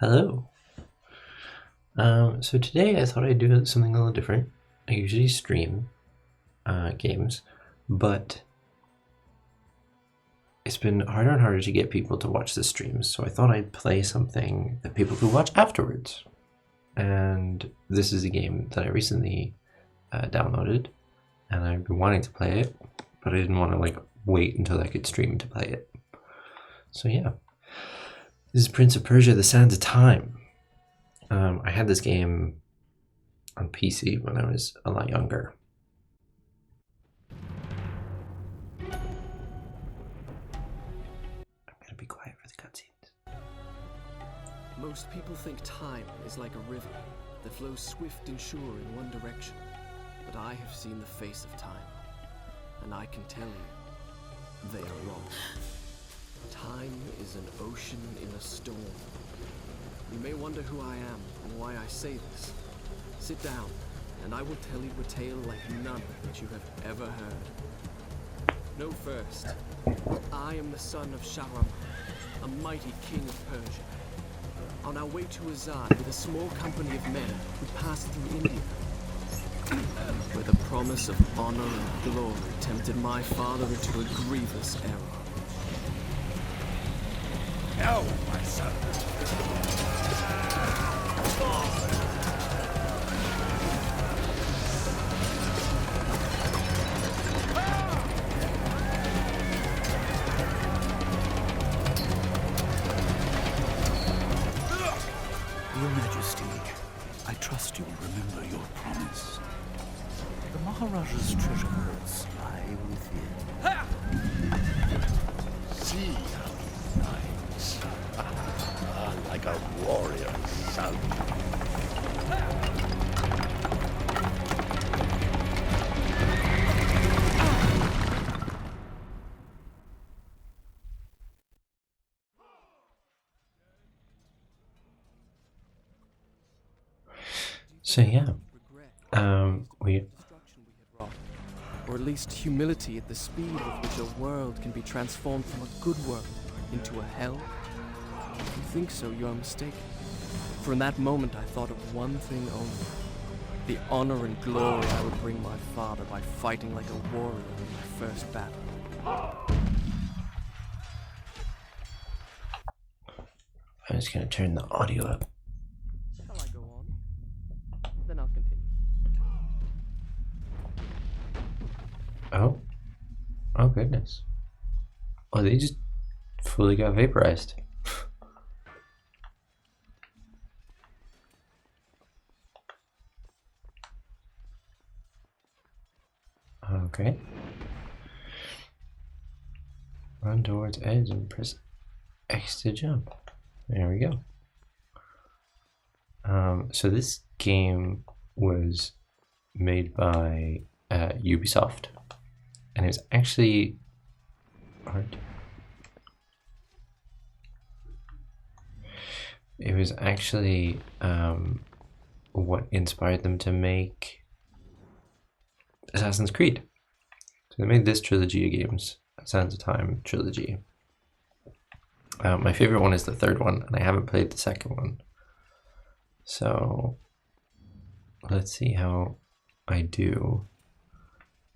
Hello. So today I thought I'd do something a little different. I usually stream games, but it's been harder and harder to get people to watch the streams, so I thought I'd play something that people could watch afterwards. And this is a game that I recently downloaded, and I've been wanting to play it, but I didn't want to wait until I could stream to play it. So yeah, this is Prince of Persia: The Sands of Time. I had this game on PC when I was a lot younger. I'm gonna be quiet for the cutscenes. Most people think time is like a river that flows swift and sure in one direction. But I have seen the face of time, and I can tell you, they are wrong. Time is an ocean in a storm. You may wonder who I am and why I say this. Sit down, and I will tell you a tale like none that you have ever heard. Know first, I am the son of Shahram, a mighty king of Persia. On our way to Azad with a small company of men who passed through India, where the promise of honor and glory tempted my father into a grievous error. No, my son. Your Majesty, I trust you'll remember your promise. The Maharaja's treasure vaults lie within. See how he rides. Like a warrior's son. So yeah, we Or at least humility at the speed with which a world can be transformed from a good world into a hell. If you think so, you are mistaken. For in that moment I thought of one thing only. The honor and glory I would bring my father by fighting like a warrior in my first battle. I'm just gonna turn the audio up. Shall I go on? Then I'll continue. Oh goodness. Oh, they just fully got vaporized. Okay. Run towards edge and press X to jump. There we go. So this game was made by Ubisoft, and it was actually art. It was actually what inspired them to make Assassin's Creed. So they made this trilogy of games, Sands of Time trilogy. My favorite one is the third one, and I haven't played the second one. So let's see how I do.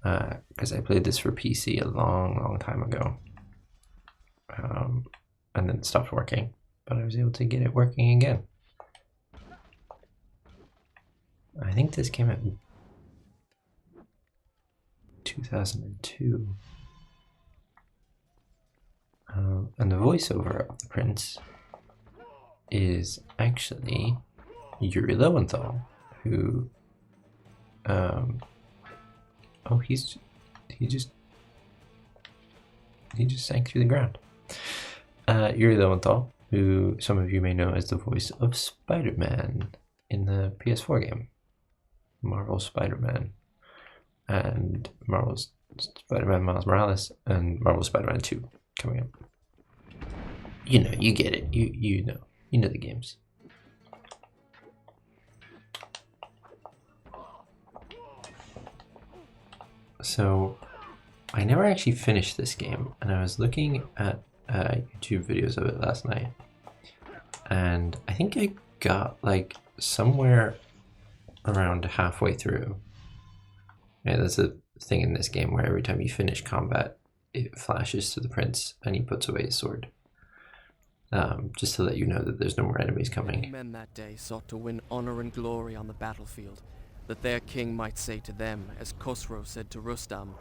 Because I played this for PC a long time ago. And then it stopped working, but I was able to get it working again. I think this came out in 2002. And the voiceover of the prince is actually Yuri Lowenthal, who he just sank through the ground. Yuri Lowenthal, who some of you may know as the voice of Spider-Man in the PS4 game, Marvel Spider-Man, and Marvel's Spider-Man Miles Morales, and Marvel Spider-Man 2 coming up. You know, you get it. You know the games. So I never actually finished this game, and I was looking at YouTube videos of it last night, and I think I got like somewhere around halfway through. Yeah, there's a thing in this game where every time you finish combat, it flashes to the prince and he puts away his sword. Just to let you know that there's no more enemies Many coming. men that day sought to win honor and glory on the battlefield, that their king might say to them, as Khosrow said to Rustam,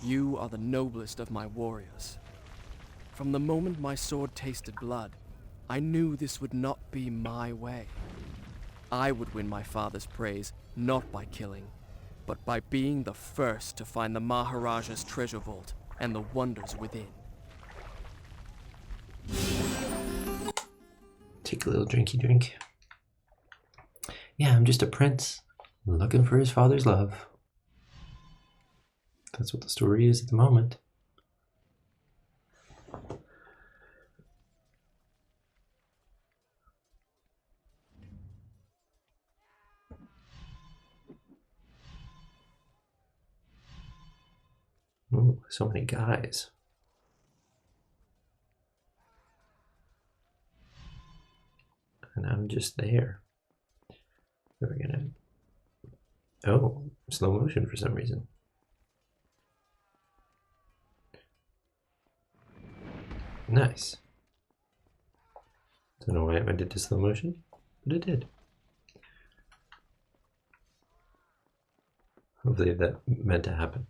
"You are the noblest of my warriors." From the moment my sword tasted blood, I knew this would not be my way. I would win my father's praise, not by killing, but by being the first to find the Maharaja's treasure vault and the wonders within. Take a little drinky drink. Yeah, I'm just a prince looking for his father's love. That's what the story is at the moment. Ooh, so many guys. And I'm just there. We're gonna... Oh, slow motion for some reason. Nice. Don't know why it went into slow motion, but it did. Hopefully that meant to happen.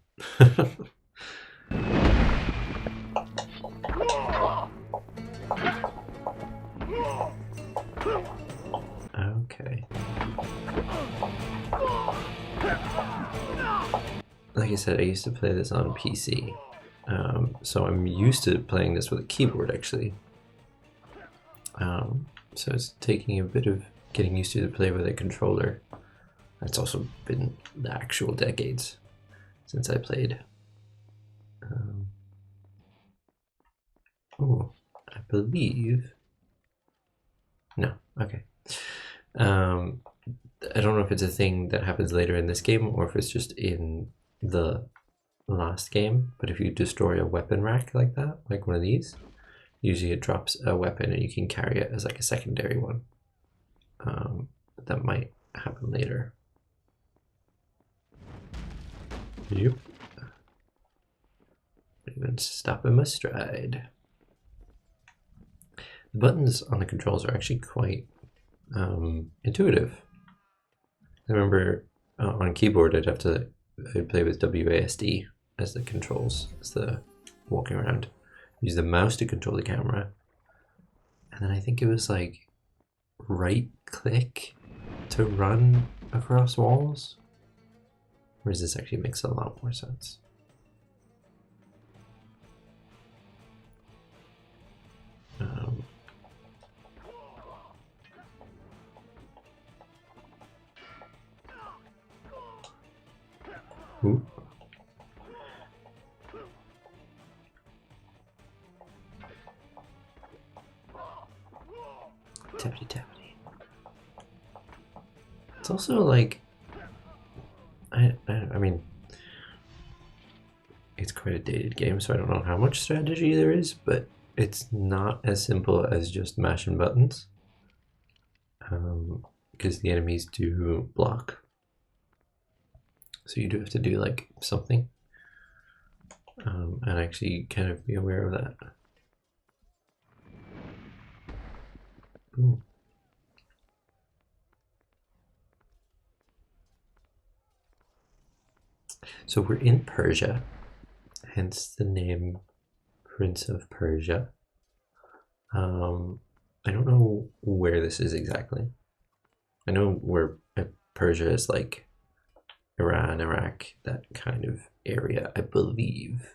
Okay. Like I said, I used to play this on PC. So I'm used to playing this with a keyboard, actually. So it's taking a bit of getting used to play with a controller. It's also been the actual decades since I played. Oh, I believe... No, okay. I don't know if it's a thing that happens later in this game or if it's just in the last game, but if you destroy a weapon rack like that, like one of these, usually it drops a weapon and you can carry it as like a secondary one. That might happen later. Yep. Even stop in my stride. The buttons on the controls are actually quite intuitive. I remember on keyboard I'd play with WASD as the controls, as the walking around. Use the mouse to control the camera. And then I think it was like right click to run across walls. Whereas this actually makes a lot more sense. Ooh. Tappity tappity. It's also like, I mean, it's quite a dated game, so I don't know how much strategy there is, but it's not as simple as just mashing buttons, because the enemies do block. So you do have to do like something, and actually kind of be aware of that. Ooh. So we're in Persia, hence the name Prince of Persia. I don't know where this is exactly. I know where Persia is, like Iran, Iraq, that kind of area, I believe.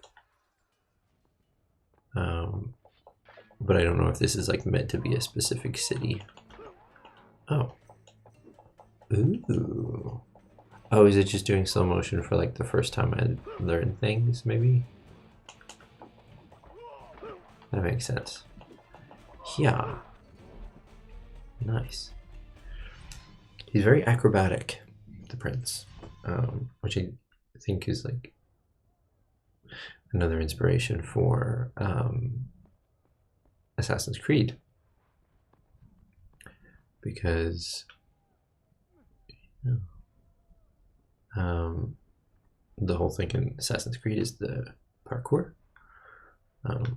But I don't know if this is like meant to be a specific city. Oh. Ooh. Oh, is it just doing slow motion for like the first time I learned things, maybe? That makes sense. Yeah. Nice. He's very acrobatic, the prince, which I think is like another inspiration for Assassin's Creed. because the whole thing in Assassin's Creed is the parkour,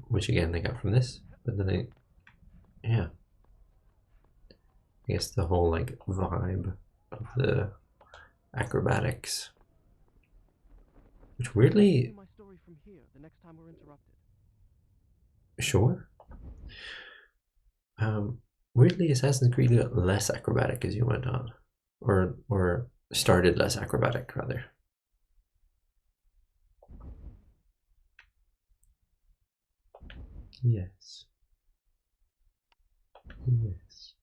which again I got from this, but then I guess the whole like vibe of the acrobatics, which weirdly, My story from here the next time we're interrupted. sure. Weirdly, Assassin's Creed got less acrobatic as you went on, or started less acrobatic rather. Yes. Yes.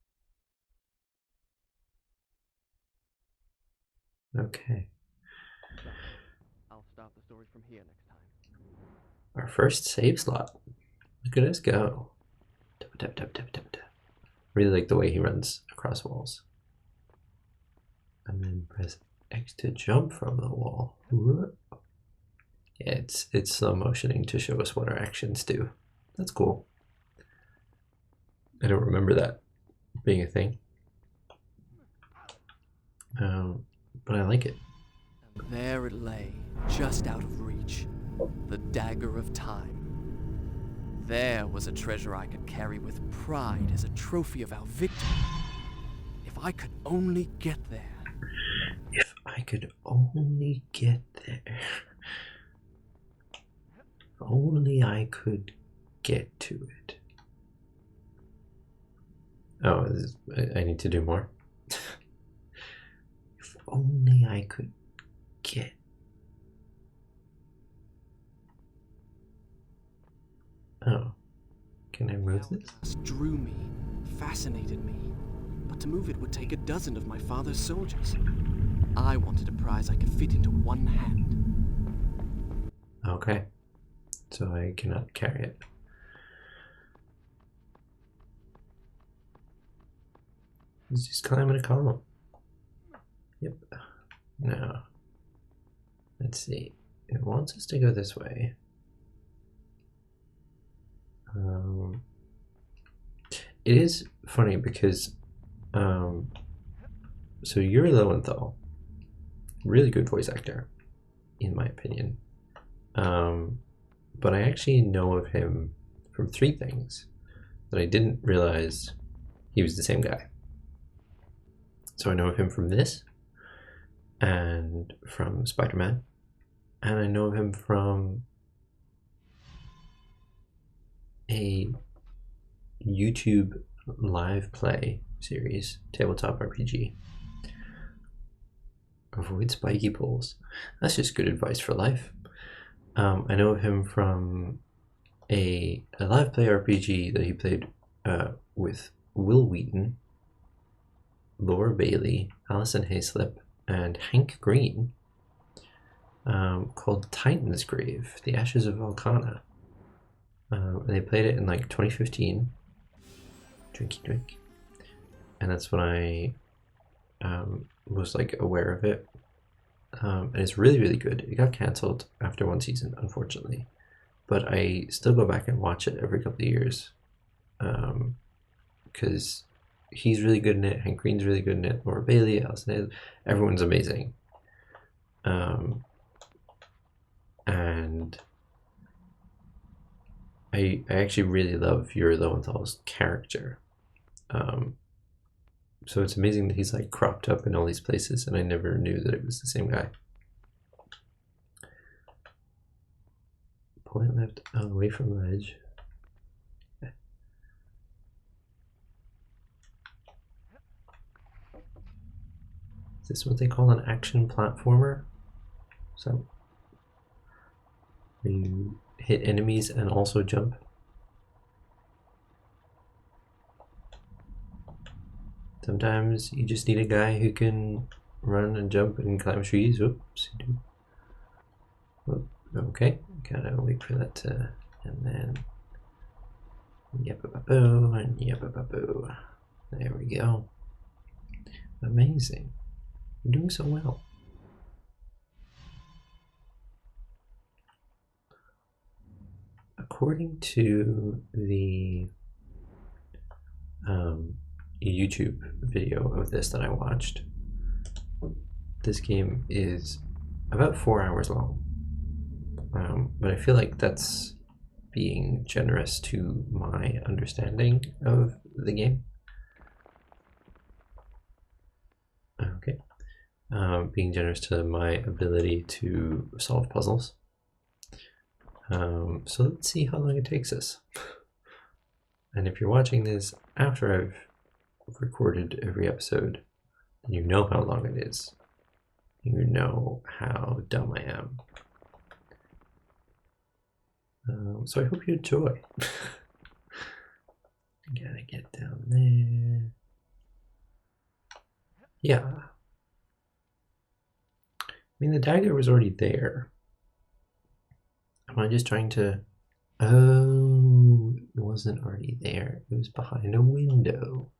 Okay. I'll start the story from here next time. Our first save slot. Look at us go. Tap, tap, tap, tap, tap, tap. Really like the way he runs across walls. And then press X to jump from the wall. Yeah, it's slow motioning to show us what our actions do. That's cool. I don't remember that being a thing. But I like it. And there it lay, just out of reach. The dagger of time. There was a treasure I could carry with pride as a trophy of our victory. If I could only get there. If I could only get there. If only I could get to it. Oh, I need to do more. If only I could get. Oh, can I move this? Hourglass drew me, fascinated me. But to move it would take a dozen of my father's soldiers. I wanted a prize I could fit into one hand. Okay, so I cannot carry it. Let's just climb in a column. Yep. Now, let's see. It wants us to go this way. It is funny because, so Yuri Lowenthal, really good voice actor, in my opinion. But I actually know of him from 3 things that I didn't realize he was the same guy. So I know of him from this, and from Spider-Man, and I know of him from a YouTube live play series, Tabletop RPG. Avoid spiky poles. That's just good advice for life. I know of him from a live play RPG that he played with Will Wheaton, Laura Bailey, Alison Hayslip, and Hank Green, called Titan's Grave, The Ashes of Volcana. They played it in like 2015. Drinky drink. And that's when I was like aware of it. And it's really, really good. It got cancelled after 1 season, unfortunately. But I still go back and watch it every couple of years. Because he's really good in it, Hank Green's really good in it, Laura Bailey, Alison Hayslip, everyone's amazing. And I actually really love Yuri Lowenthal's character. So it's amazing that he's like cropped up in all these places, and I never knew that it was the same guy. Pull it left away from the ledge. Okay. Is this what they call an action platformer? So you hit enemies and also jump. Sometimes you just need a guy who can run and jump and climb trees. Oops. Okay, gotta wait for that to, and then yep-a-ba-boo and yep-a-ba-boo. There we go. Amazing. You're doing so well. According to the YouTube video of this that I watched. This game is about 4 hours long, but I feel like that's being generous to my understanding of the game. Okay. Being generous to my ability to solve puzzles. So let's see how long it takes us. And if you're watching this after I've recorded every episode, then you know how long it is. You know how dumb I am. So I hope you enjoy. Gotta get down there. Yeah. I mean, the dagger was already there. Am I just trying to... Oh, it wasn't already there. It was behind a window.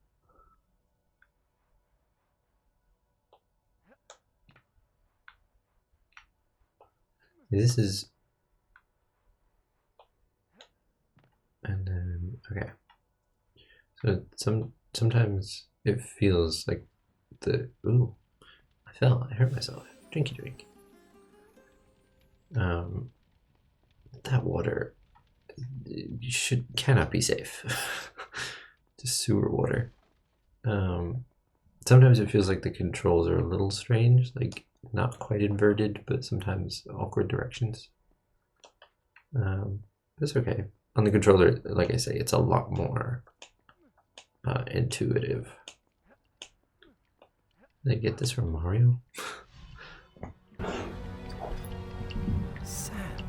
This is... And then, okay. So sometimes it feels like the... Ooh, I fell. I hurt myself. Drinky drink. That water cannot be safe. Just sewer water. Sometimes it feels like the controls are a little strange, like not quite inverted, but sometimes awkward directions. That's okay. On the controller, like I say, it's a lot more intuitive. Did I get this from Mario? Sand.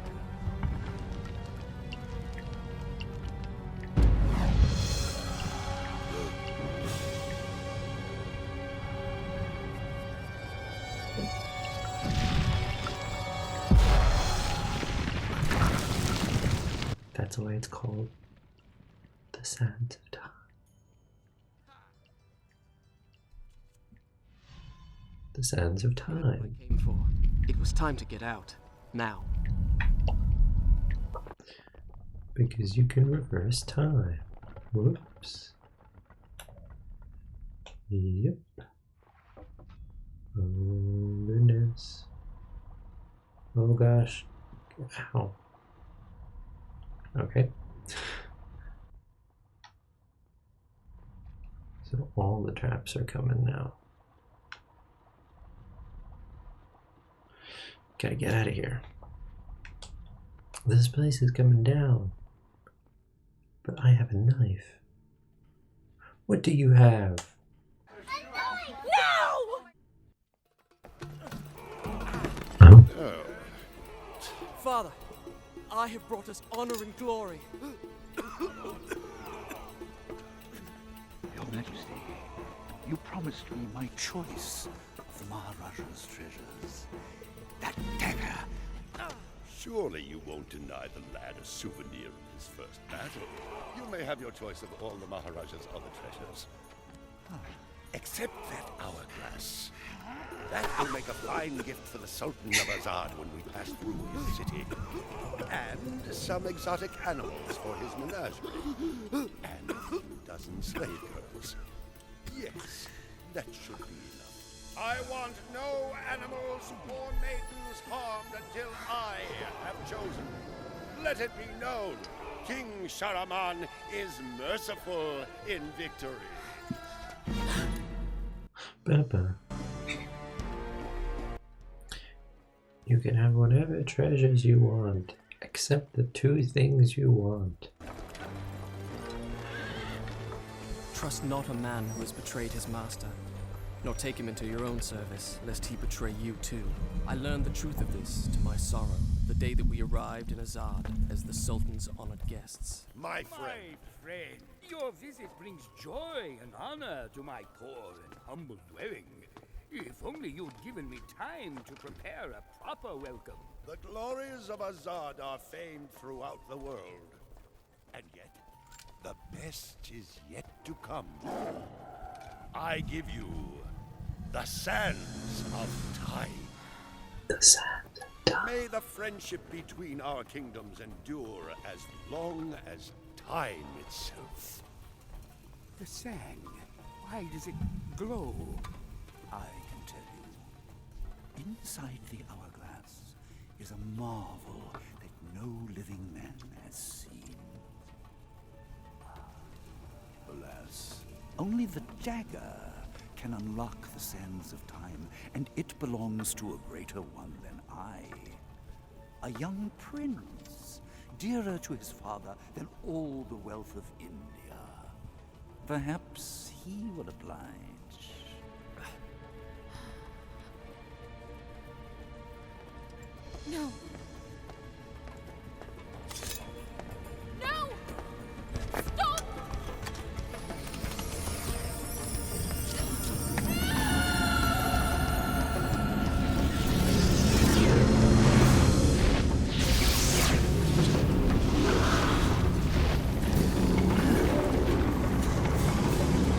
That's why it's called the Sands of Time. The Sands of Time. I came for. It was time to get out. Now. Because you can reverse time. Whoops. Yep. Oh goodness. Oh gosh. Ow. Okay. So all the traps are coming now. Gotta get out of here. This place is coming down. But I have a knife. What do you have? Oh. Father, I have brought us honor and glory. Your Majesty, you promised me my choice of the Maharaja's treasures. That dagger. Surely you won't deny the lad a souvenir of his first battle. You may have your choice of all the Maharaja's other treasures. Except that hourglass. That will make a fine gift for the Sultan of Azad when we pass through his city. And some exotic animals for his menagerie. And a few dozen slave girls. Yes, that should be enough. I want no animals or maidens harmed until I have chosen. Let it be known, King Shahraman is merciful in victory. Peppa. You can have whatever treasures you want, except the two things you want. Trust not a man who has betrayed his master, nor take him into your own service, lest he betray you too. I learned the truth of this to my sorrow, the day that we arrived in Azad as the Sultan's honored guests. My friend. My friend, your visit brings joy and honor to my poor and humble dwelling. If only you'd given me time to prepare a proper welcome. The glories of Azad are famed throughout the world. And yet, the best is yet to come. I give you the Sands of Time. The Sands of Time. May the friendship between our kingdoms endure as long as time itself. The Sang. Why does it glow? I can tell you. Inside the hourglass is a marvel that no living man has seen. Alas, only the dagger can unlock the sands of time, and it belongs to a greater one than I. A young prince, dearer to his father than all the wealth of India. Perhaps he will oblige. No. No! Stop!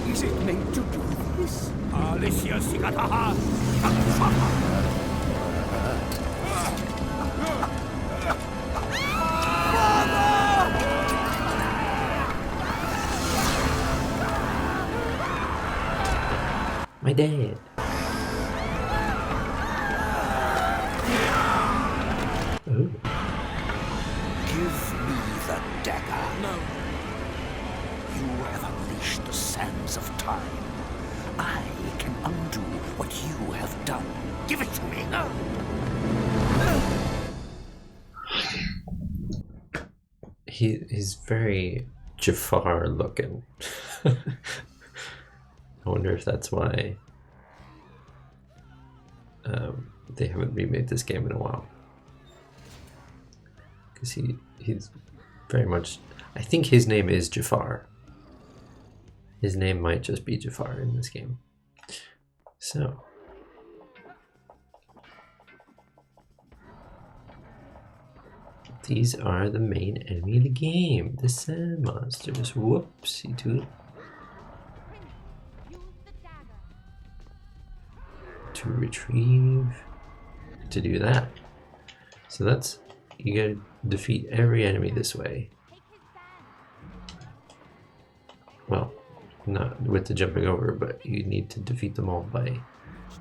Is it meant to do this? Alicia Sigataha! My dad. Ooh. Give me the dagger. No. You have unleashed the sands of time. I can undo what you have done. Give it to me. He's very Jafar looking. I wonder if that's why they haven't remade this game in a while. Because he's very much... I think his name is Jafar. His name might just be Jafar in this game. So... these are the main enemy of the game, the sand monsters. Whoopsie doodle. Use the dagger. To retrieve, to do that. So that's, you gotta defeat every enemy this way. Take his band. Well, not with the jumping over, but you need to defeat them all by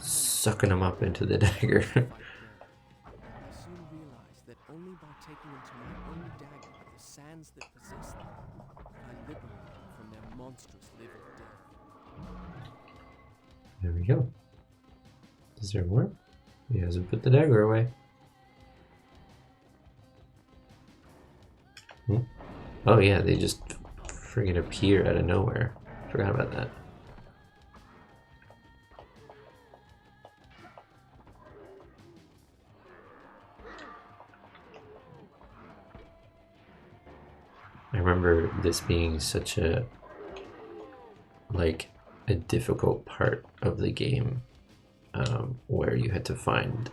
sucking them up into the dagger. I soon realized that only by taking into my own dagger the sands that possess them, could I liberate them from their monstrous live of death. There we go. Does there work? He hasn't put the dagger away. Oh yeah, they just friggin' appear out of nowhere. Forgot about that. I remember this being such a difficult part of the game, where you had to find,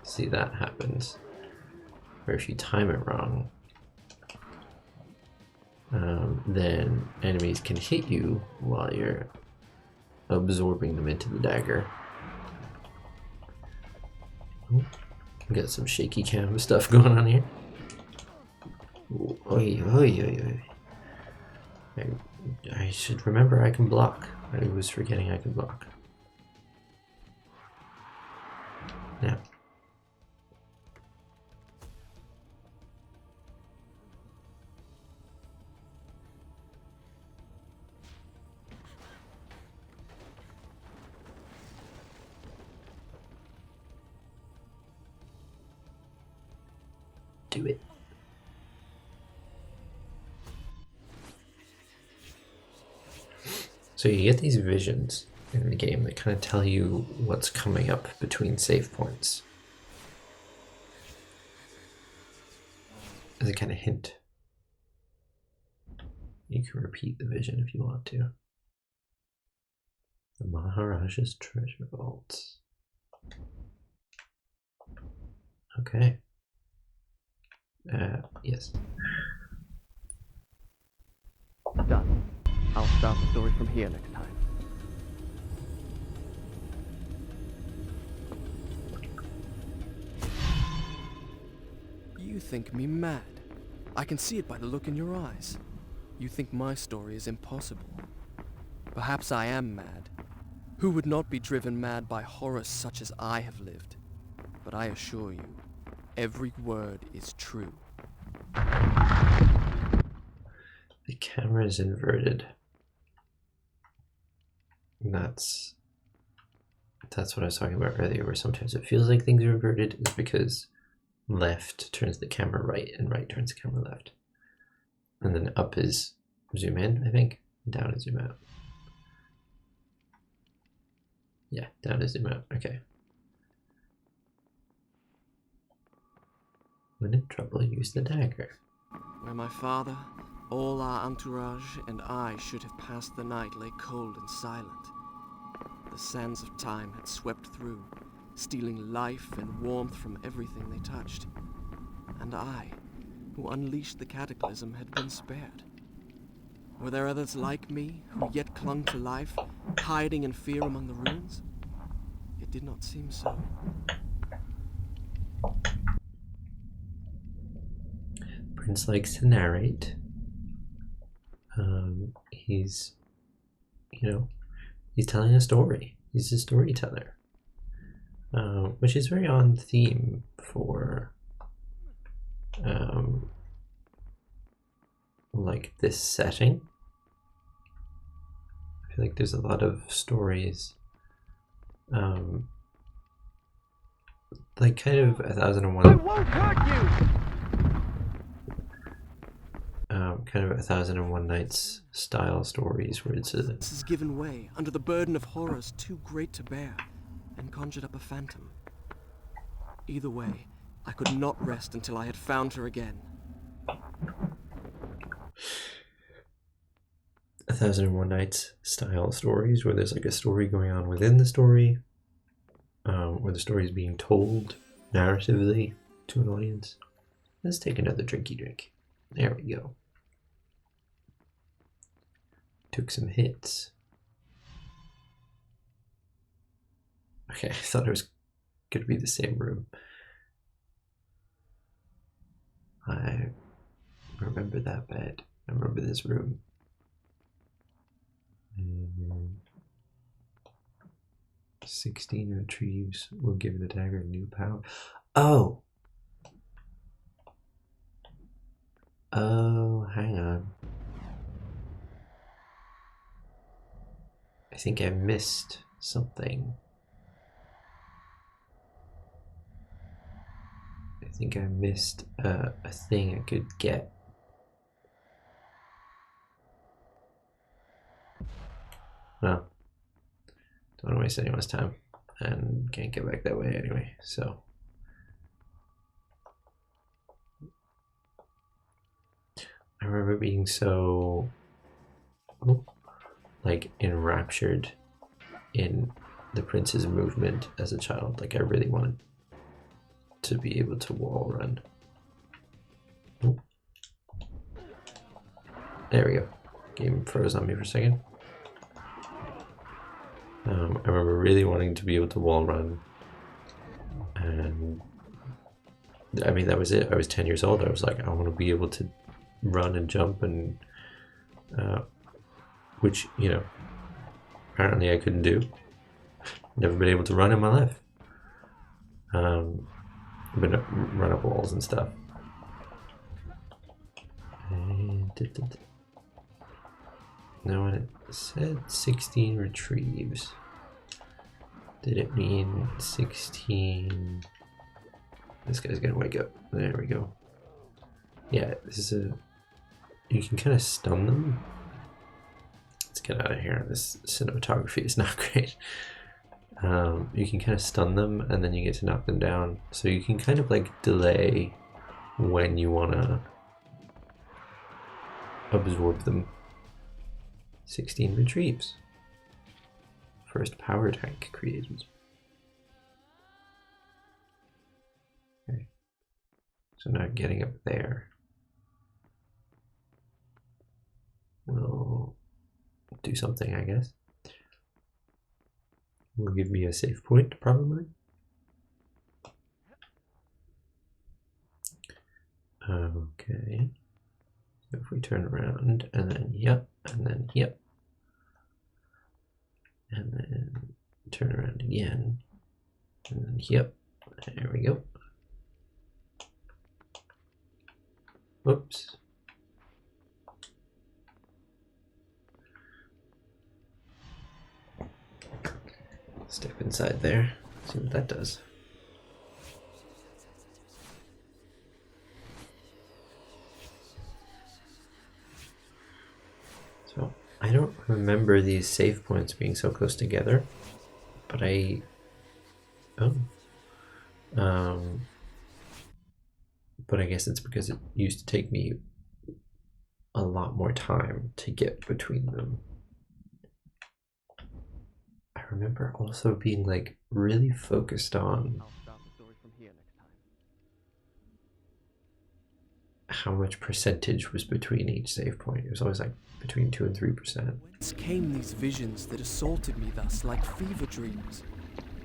see, that happens, where if you time it wrong, then enemies can hit you while you're absorbing them into the dagger. Oh, got some shaky cam stuff going on here. Oi, oi, oi, oi. I should remember I can block. I was forgetting I can block. Now. Do it. So you get these visions in the game that kind of tell you what's coming up between save points. As a kind of hint. You can repeat the vision if you want to. The Maharaja's treasure vaults. Okay. Yes. Done. I'll start the story from here next time. You think me mad. I can see it by the look in your eyes. You think my story is impossible. Perhaps I am mad. Who would not be driven mad by horrors such as I have lived? But I assure you, every word is true. The camera is inverted. That's what I was talking about earlier, where sometimes it feels like things are inverted. It's because left turns the camera right and right turns the camera left. And then up is zoom in, I think. Down is zoom out. Yeah, down is zoom out. Okay. When in trouble, use the dagger. Where my father, all our entourage, and I should have passed the night lay cold and silent. The sands of time had swept through, stealing life and warmth from everything they touched. And I, who unleashed the cataclysm, had been spared. Were there others like me, who yet clung to life, hiding in fear among the ruins? It did not seem so. Prince likes to narrate. He's telling a story. He's a storyteller, which is very on theme for like this setting. I feel like there's a lot of stories, like kind of 1001. I won't hurt you! Kind of 1001 Nights style stories where it's a This has given way under the burden of horrors too great to bear, and conjured up a phantom. Either way, I could not rest until I had found her again. 1001 Nights style stories where there's like a story going on within the story, where the story is being told narratively to an audience. Let's take another drinky drink. There we go. Took some hits. Okay, I thought it was going to be the same room. I remember that bed. I remember this room. 16 retrieves will give the dagger new power. Oh! Oh, hang on. I think I missed something. I think I missed a thing I could get. Well, don't want to waste anyone's time, and can't get back that way anyway, so. I remember being so, like, enraptured in the prince's movement as a child. Like, I really wanted to be able to wall run. Oh. There we go. Game froze on me for a second. I remember really wanting to be able to wall run, and I mean, that was it. I was 10 years old. I was like, I want to be able to run and jump, and which, you know, apparently I couldn't do. Never been able to run in my life. Been run up walls and stuff. Now when it said 16 retrieves, did it mean 16? This guy's gonna wake up. There we go. Yeah, this is a, you can kind of stun them. Let's get out of here. This cinematography is not great. You can kind of stun them and then you get to knock them down. So you can kind of like delay when you want to absorb them. 16 retrieves. First power tank created. Okay. So now getting up there will do something, I guess. Will give me a save point, probably. Okay. So if we turn around, and then yep, and then yep. And then turn around again. And then, yep, there we go. Whoops. Step inside there, see what that does. So I don't remember these save points being so close together, but but I guess it's because it used to take me a lot more time to get between them. I remember also being like really focused on I'll start the story from here next time. how much percentage was between each save point. It was always like between 2 and 3%. Whence came these visions that assaulted me thus like fever dreams?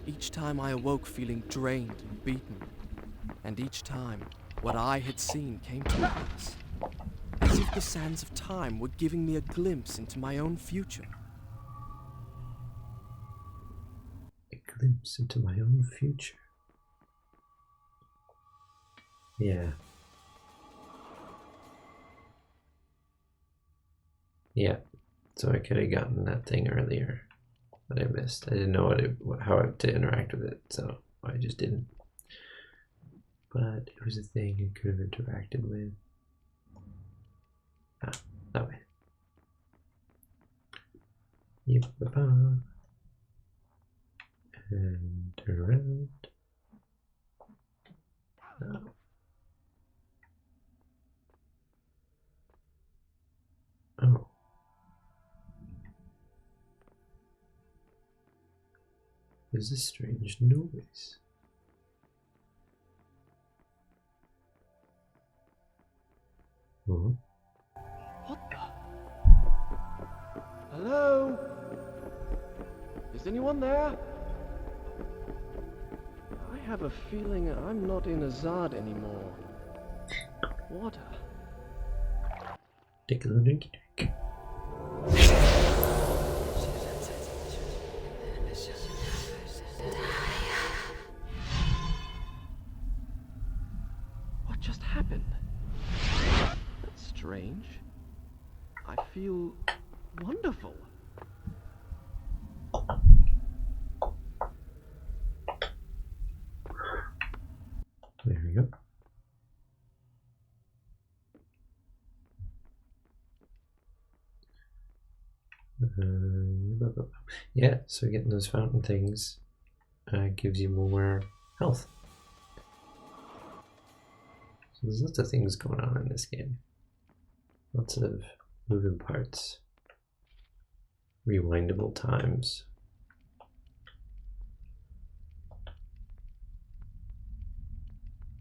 Each time I awoke feeling drained and beaten, and each time what I had seen came to pass, as if the sands of time were giving me a glimpse into my own future. A glimpse into my own future. Yeah. Yeah. So I could have gotten that thing earlier that I missed. I didn't know how to interact with it, so I just didn't. But it was a thing I could have interacted with. Ah, that way. Yep. And turn around. Oh. Oh. There's a strange noise. Oh. What the? Hello? Is anyone there? I have a feeling I'm not in Azad anymore. Water. Take a little drinky drink. What just happened? That's strange. I feel wonderful. There we go. Yeah, so getting those fountain things gives you more health. So there's lots of things going on in this game. Lots of moving parts. Rewindable times.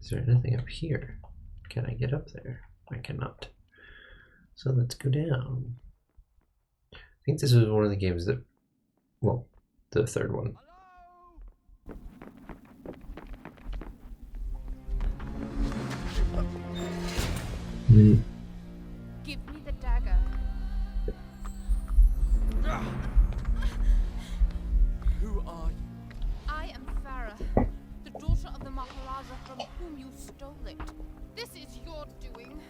Is there anything up here? Can I get up there? I cannot. So let's go down. I think this was one of the games that, well, the third one. Give me the dagger. Who are you? I am Farah, the daughter of the Maharaja from whom you stole it. This is your doing,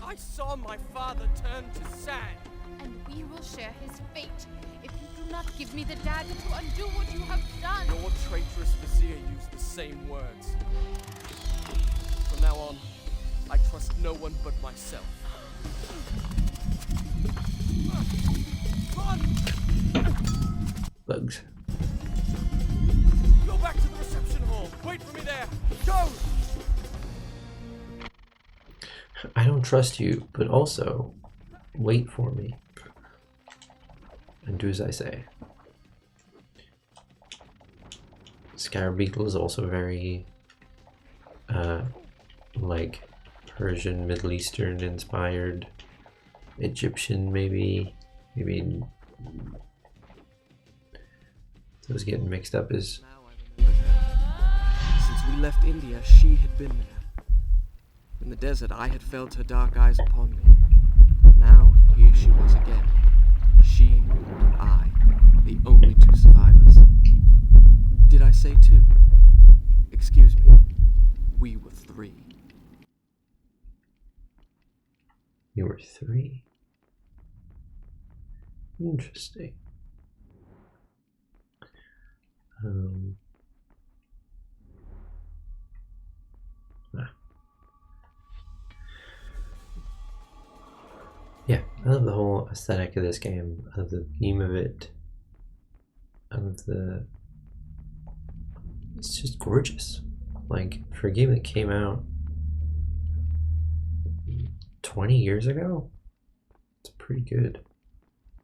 I saw my father turn to sand. and we will share his fate if you do not give me the dagger to undo what you have done. Your traitorous vizier used the same words. From now on, I trust no one but myself. Run! Bugs. Go back to the reception hall. Wait for me there. Go! I don't trust you, but also wait for me. And do as I say. Scarab Beetle is also very like Persian, Middle Eastern inspired, Egyptian maybe. Those getting mixed up as Now I remembered her. Since we left India, she had been there. In the desert, I had felt her dark eyes upon me. Now, here she was again. She and I, the only two survivors. Did I say two? Excuse me. We were three. You were 3. Interesting. Yeah, I love the whole aesthetic of this game. I love the theme of it. I love the. It's just gorgeous. Like, for a game that came out 20 years ago, it's pretty good.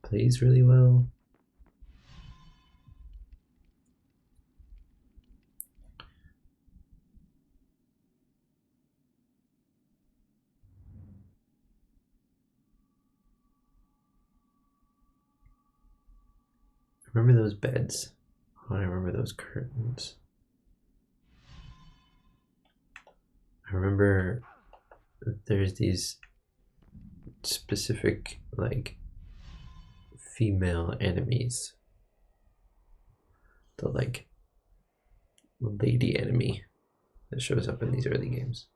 Plays really well. Remember those beds? Oh, I remember those curtains. I remember that there's these specific, like, female enemies. The, like, lady enemy that shows up in these early games.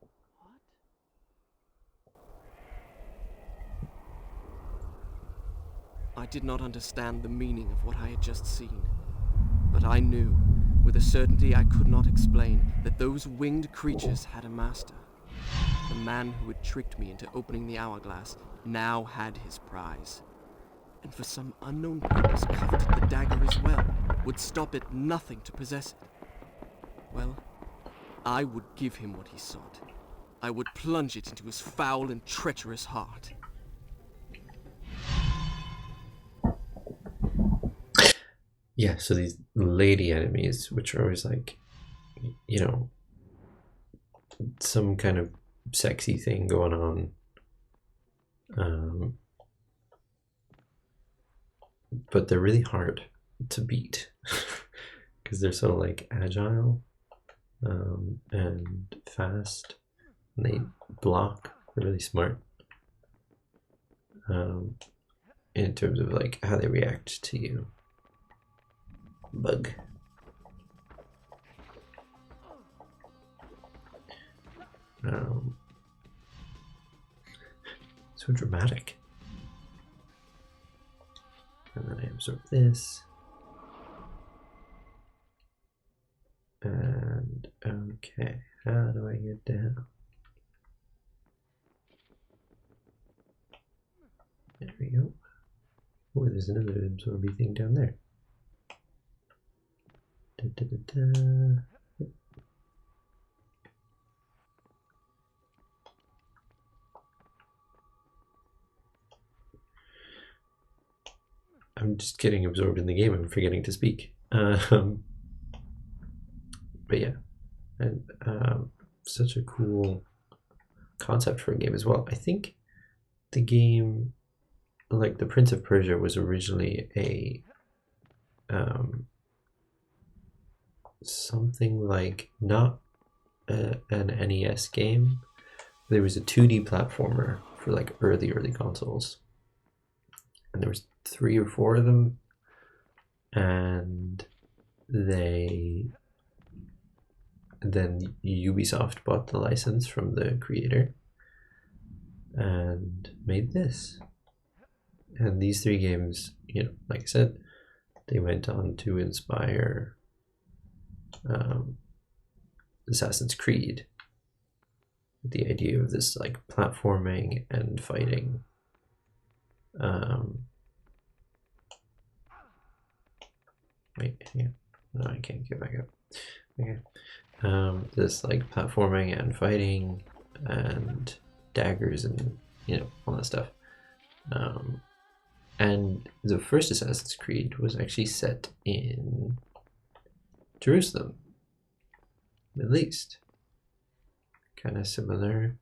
I did not understand the meaning of what I had just seen, but I knew, with a certainty I could not explain, that those winged creatures had a master. The man who had tricked me into opening the hourglass now had his prize, and for some unknown purpose coveted the dagger as well, would stop at nothing to possess it. Well, I would give him what he sought. I would plunge it into his foul and treacherous heart. Yeah, so these lady enemies, which are always like, you know, some kind of sexy thing going on. But they're really hard to beat because they're so like agile and fast. And they block. They're really smart in terms of like how they react to you. Bug. So dramatic. And then I absorb this. And okay, how do I get down? There we go. Oh, there's another absorby thing down there. Da, da, da, da. I'm just getting absorbed in the game. I'm forgetting to speak. But yeah, and such a cool concept for a game as well. I think the game, like the Prince of Persia, was originally a something like not an NES game. There was a 2D platformer for like early consoles, and there was 3 or 4 of them, and then Ubisoft bought the license from the creator and made this. And these 3 games, you know, like I said, they went on to inspire Assassin's Creed. The idea of this like platforming and fighting. Wait, yeah. No, I can't get back up. Okay. This like platforming and fighting and daggers and, you know, all that stuff. And the first Assassin's Creed was actually set in Jerusalem, Middle East. Kind of similar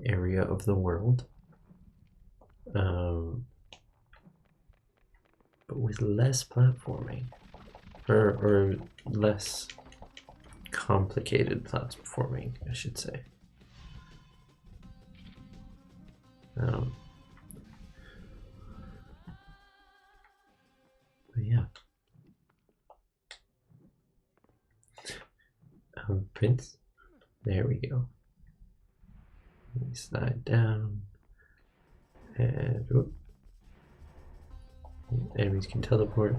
area of the world. But with less platforming, or less complicated platforming, I should say. Prince. There we go. Let me slide down. And whoop. Enemies can teleport.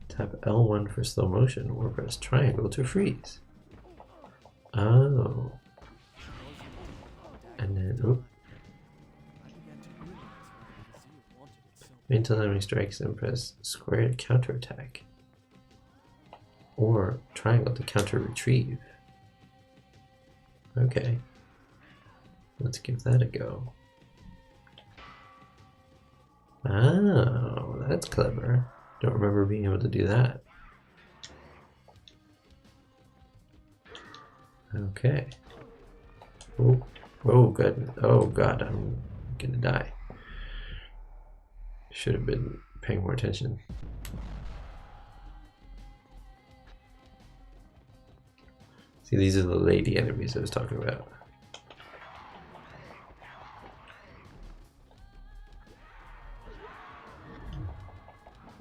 Tap L1 for slow motion or press triangle to freeze. Oh. And then, oop. Wait until enemy strikes and press square to counterattack. Or triangle to counter retrieve. Okay. Let's give that a go. Oh, that's clever. Don't remember being able to do that. Okay. Oh, oh good. Oh god, I'm gonna die. Should have been paying more attention. See, these are the lady enemies I was talking about.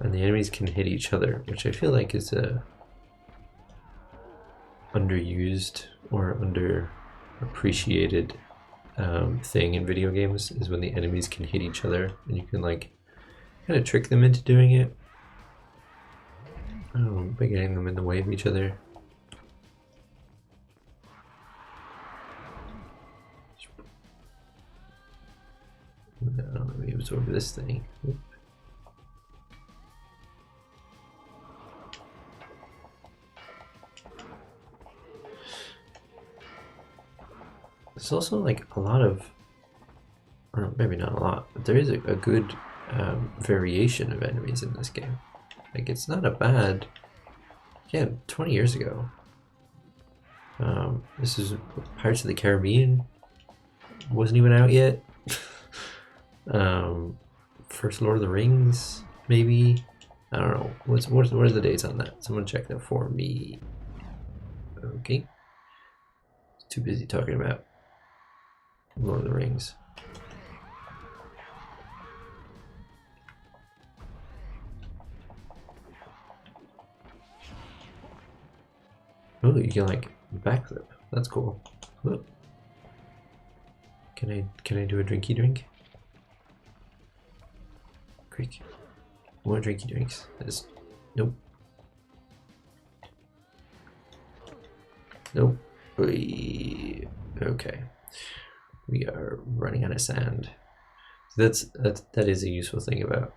And the enemies can hit each other, which I feel like is a underused or underappreciated thing in video games, is when the enemies can hit each other and you can like kind of trick them into doing it by getting them in the way of each other. Let me absorb this thing. Oop. There's also like a lot of, or maybe not a lot, but there is a good variation of enemies in this game. Like it's not a bad, yeah, 20 years ago. This is Pirates of the Caribbean. Wasn't even out yet. First Lord of the Rings, maybe. I don't know. What are the dates on that? Someone check that for me. Okay. Too busy talking about Lord of the Rings. Oh, you can like backflip. That's cool. Look. Can I do a drinky drink? Quick. More drinky drinks. Nope. Nope. Okay. We are running out of sand. That is a useful thing about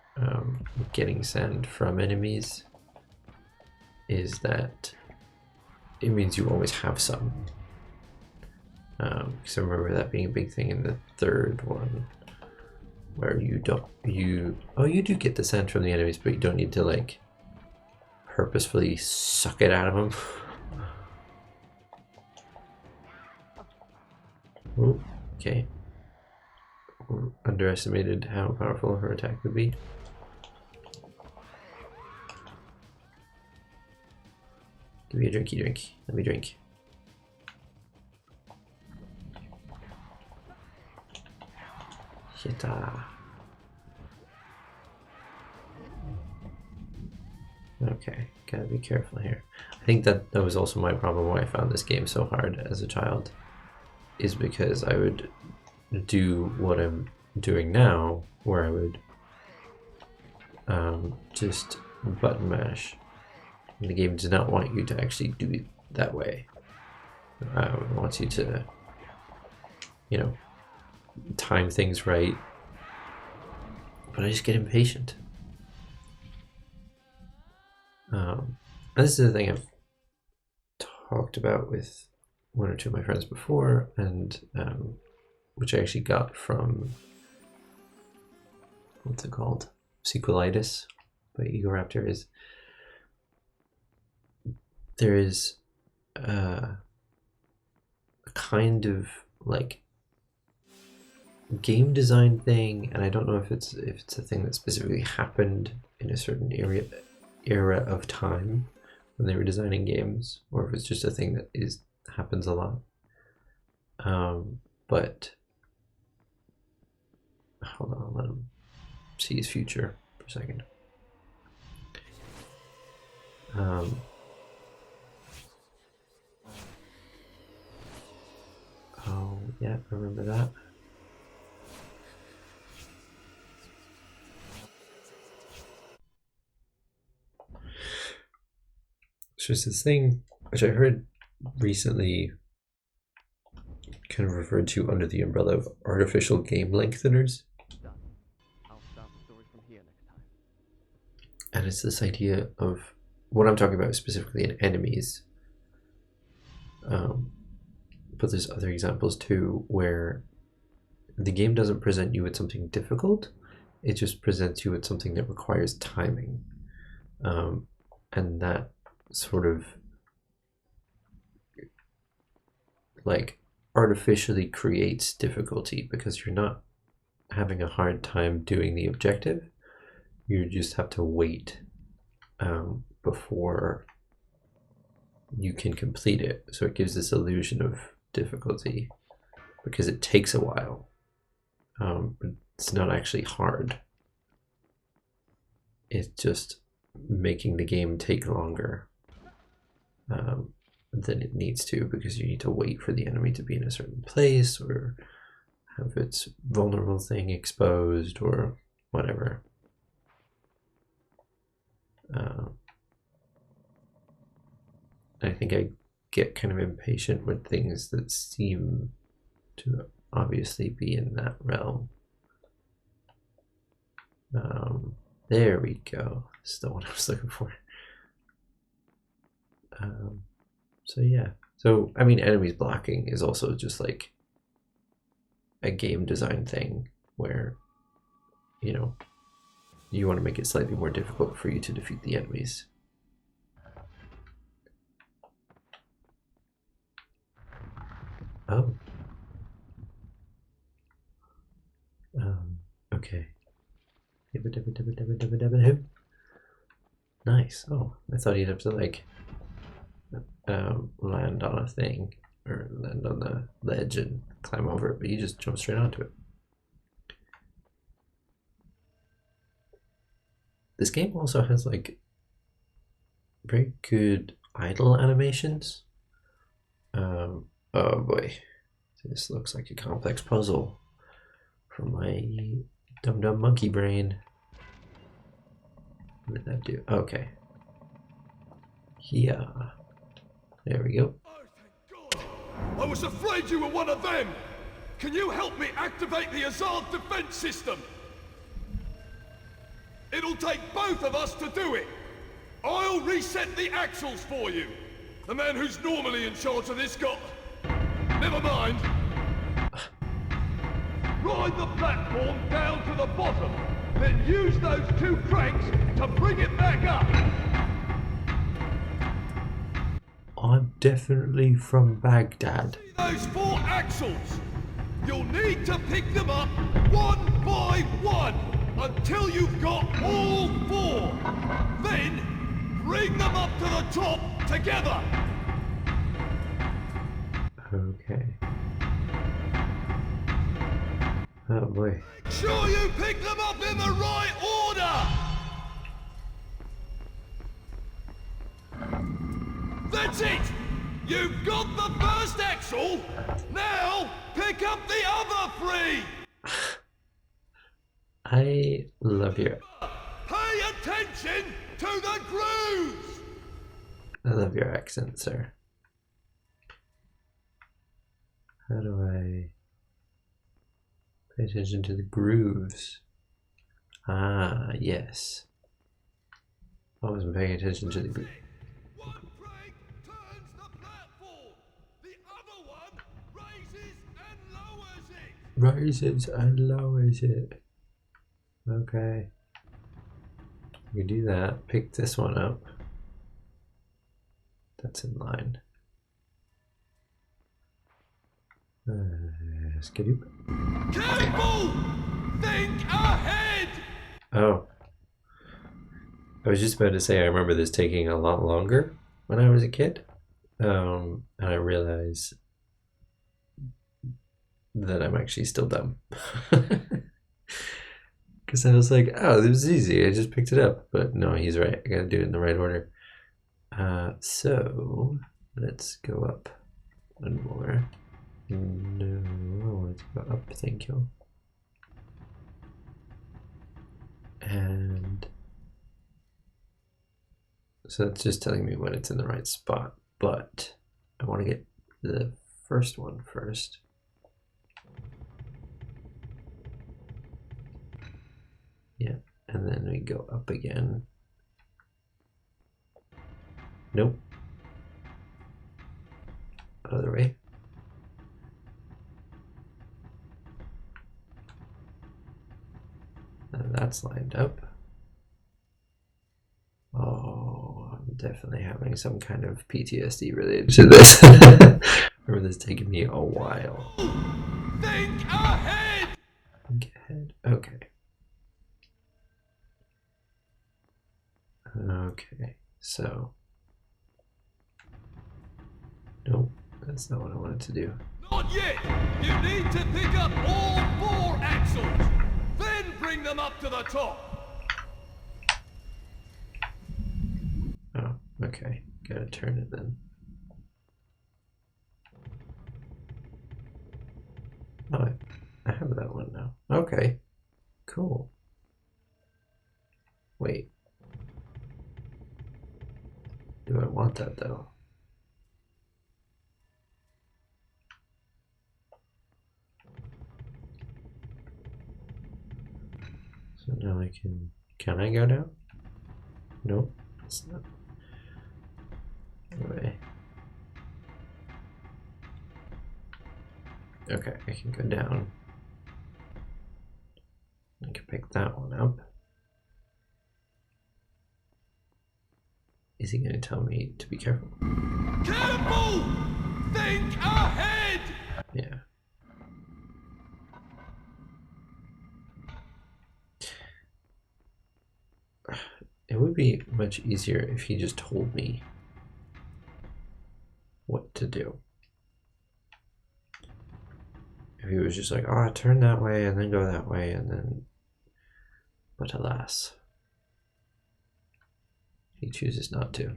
getting sand from enemies, is that it means you always have some. Because I remember that being a big thing in the third one, where you do get the sand from the enemies, but you don't need to like purposefully suck it out of them. Ooh, okay. Underestimated how powerful her attack would be. Give me a drinky drink. Let me drink. Shita. Okay, gotta be careful here. I think that was also my problem why I found this game so hard as a child, is because I would do what I'm doing now, where I would just button mash. And the game does not want you to actually do it that way. It wants you to, you know, time things right. But I just get impatient. This is the thing I've talked about with one or two of my friends before, and which I actually got from, what's it called? Sequelitis by Egoraptor, is there is a kind of like game design thing, and I don't know if it's a thing that specifically happened in a certain era of time when they were designing games, or if it's just a thing that happens a lot. But hold on, I'll let him see his future for a second. Yeah, I remember that. It's just this thing which I heard recently kind of referred to under the umbrella of artificial game lengtheners. I'll start the story from here next time. And it's this idea of what I'm talking about specifically in enemies. But there's other examples too where the game doesn't present you with something difficult, it just presents you with something that requires timing. And that sort of like artificially creates difficulty because you're not having a hard time doing the objective. You just have to wait before you can complete it. So it gives this illusion of difficulty because it takes a while. But it's not actually hard. It's just making the game take longer than it needs to because you need to wait for the enemy to be in a certain place or have its vulnerable thing exposed or whatever. I think I get kind of impatient with things that seem to obviously be in that realm. There we go. That's the one I was looking for. So yeah. So I mean, enemies blocking is also just like a game design thing where, you know, you want to make it slightly more difficult for you to defeat the enemies. Oh. Okay. Nice. Oh, I thought you'd have to like land on a thing or land on the ledge and climb over it, but you just jump straight onto it. This game also has like very good idle animations. Oh boy, this looks like a complex puzzle for my dumb monkey brain. What did that do? Okay. Yeah. There we go. Oh, thank God! I was afraid you were one of them! Can you help me activate the Azad defense system? It'll take both of us to do it! I'll reset the axles for you! The man who's normally in charge of this got... Never mind! Ride the platform down to the bottom, then use those two cranks to bring it back up! I'm definitely from Baghdad. See those 4 axles? You'll need to pick them up one by one until you've got all 4. Then bring them up to the top together. Okay. Oh boy. Make sure you pick them up in the right order. That's it! You've got the first axle! Now, pick up the other 3! I love your... Pay attention to the grooves! I love your accent, sir. How do I pay attention to the grooves? Ah, yes. I wasn't paying attention to the grooves. One crank turns the platform. The other one raises and lowers it. Raises and lowers it. Okay. We do that. Pick this one up. That's in line. Skidoo. Careful! Think ahead! Oh. I was just about to say I remember this taking a lot longer when I was a kid. And I realized that I'm actually still dumb. Because I was like, oh, this was easy. I just picked it up. But no, he's right. I gotta do it in the right order. So let's go up one more. No. thank you. And so it's just telling me when it's in the right spot, but I want to get the first one first. Yeah, and then we go up again. Nope. Other way. And that's lined up. Oh, I'm definitely having some kind of PTSD related to this. Remember this taking me a while. Think ahead! Think ahead. Okay. Okay, so. Nope, that's not what I wanted to do. Not yet! You need to pick up all 4 axles! Then bring them up to the top! Oh, okay. Gotta turn it then. Oh, I have that one now. Okay, cool. Wait. Do I want that though? So now I can I go down? Nope, it's not. Anyway. Okay, I can go down. I can pick that one up. Is he going to tell me to be careful? Careful! Think ahead! Yeah. It would be much easier if he just told me what to do. If he was just like, oh, turn that way and then go that way and then... But alas, he chooses not to.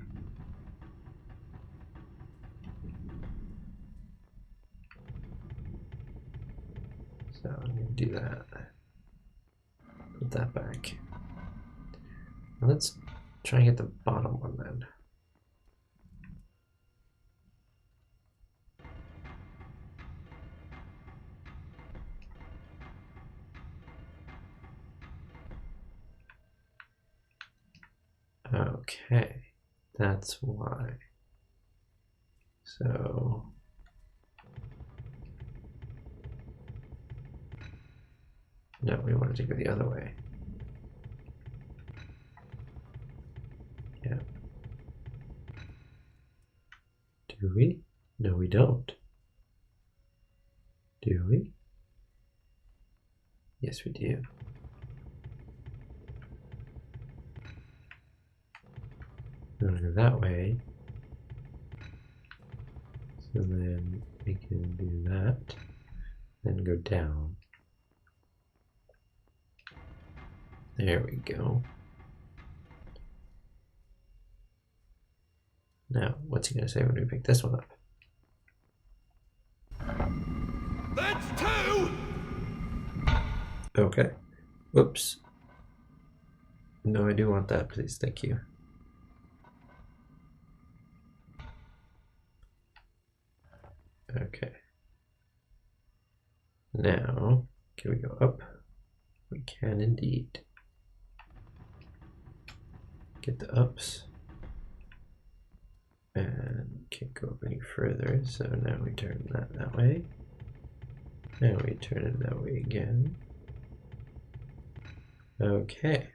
So I'm going to do that. Put that back. Now let's try and get the bottom one then. Okay, that's why. So no, we wanted to go the other way. Yeah. Do we? No, we don't. Do we? Yes, we do. We want to go that way. So then we can do that. Then go down. There we go. Now, what's he going to say when we pick this one up? That's 2! Okay. Whoops. No, I do want that, please. Thank you. Okay. Now, can we go up? We can indeed. Get the ups. And can't go up any further, so now we turn that way. Now we turn it that way again. Okay.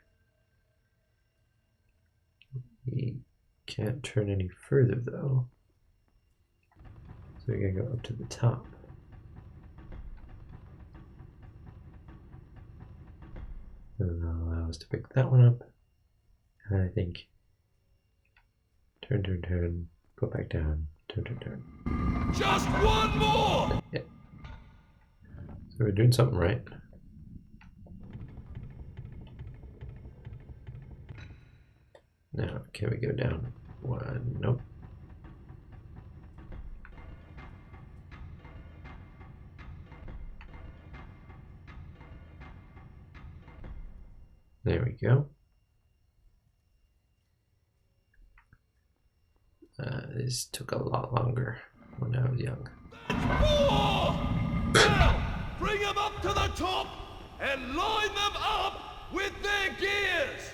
We can't turn any further though. So we're gonna go up to the top. And that'll allow us to pick that one up. And I think turn, turn, turn, go back down, turn, turn, turn. Just one more! Yeah. So we're doing something right. Now, can we go down one? Nope. There we go. This took a lot longer when I was young. 4! Now, bring them up to the top and line them up with their gears!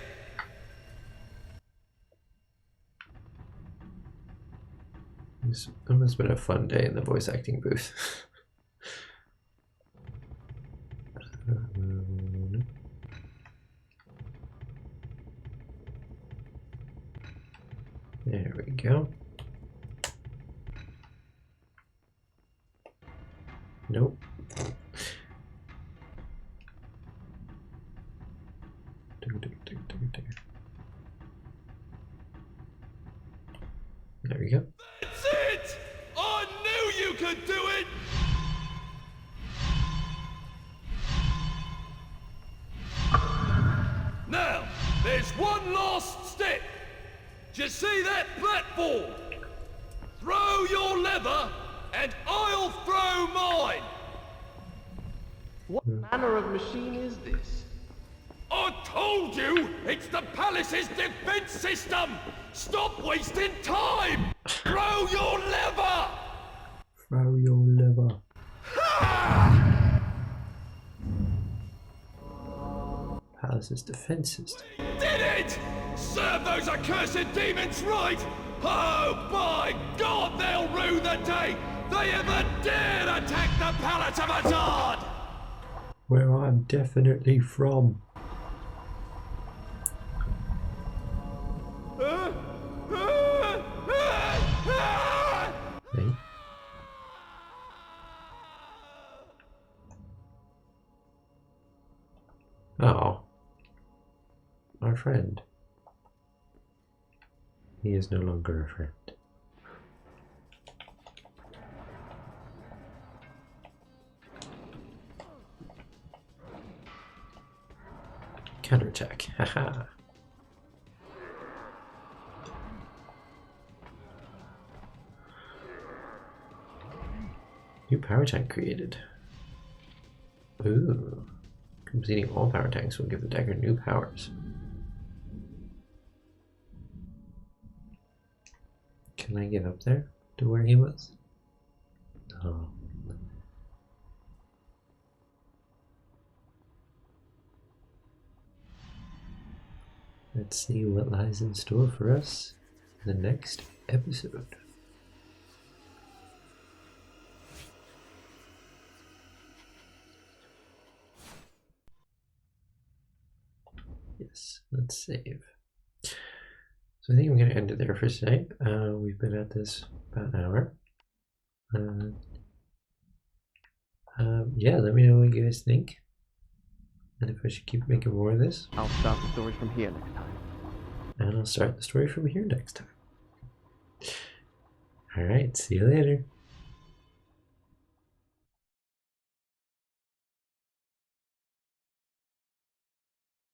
This must have been a fun day in the voice acting booth. There we go. Nope. There we go. That's it! I knew you could do it! Now, there's one last step. Do you see that platform? Throw your lever, and I'll throw mine. What manner of machine is this? I told you, it's the palace's defense system. Stop wasting time. Throw your lever. Throw your lever. Palace's defense system. Did it! Serve those accursed demons right! Oh, by God, they'll rue the day they ever dared attack the Palace of Azad! Where I'm definitely from. Hey. Oh. Our friend. He is no longer a friend. Counterattack. Haha. New power tank created. Ooh. Completing all power tanks will give the dagger new powers. Can I get up there to where he was? Oh. Let's see what lies in store for us in the next episode. Yes, let's save. So I think I'm going to end it there for today. We've been at this about an hour. Yeah, let me know what you guys think. And if I should keep making more of this. I'll start the story from here next time. And I'll start the story from here next time. Alright, see you later.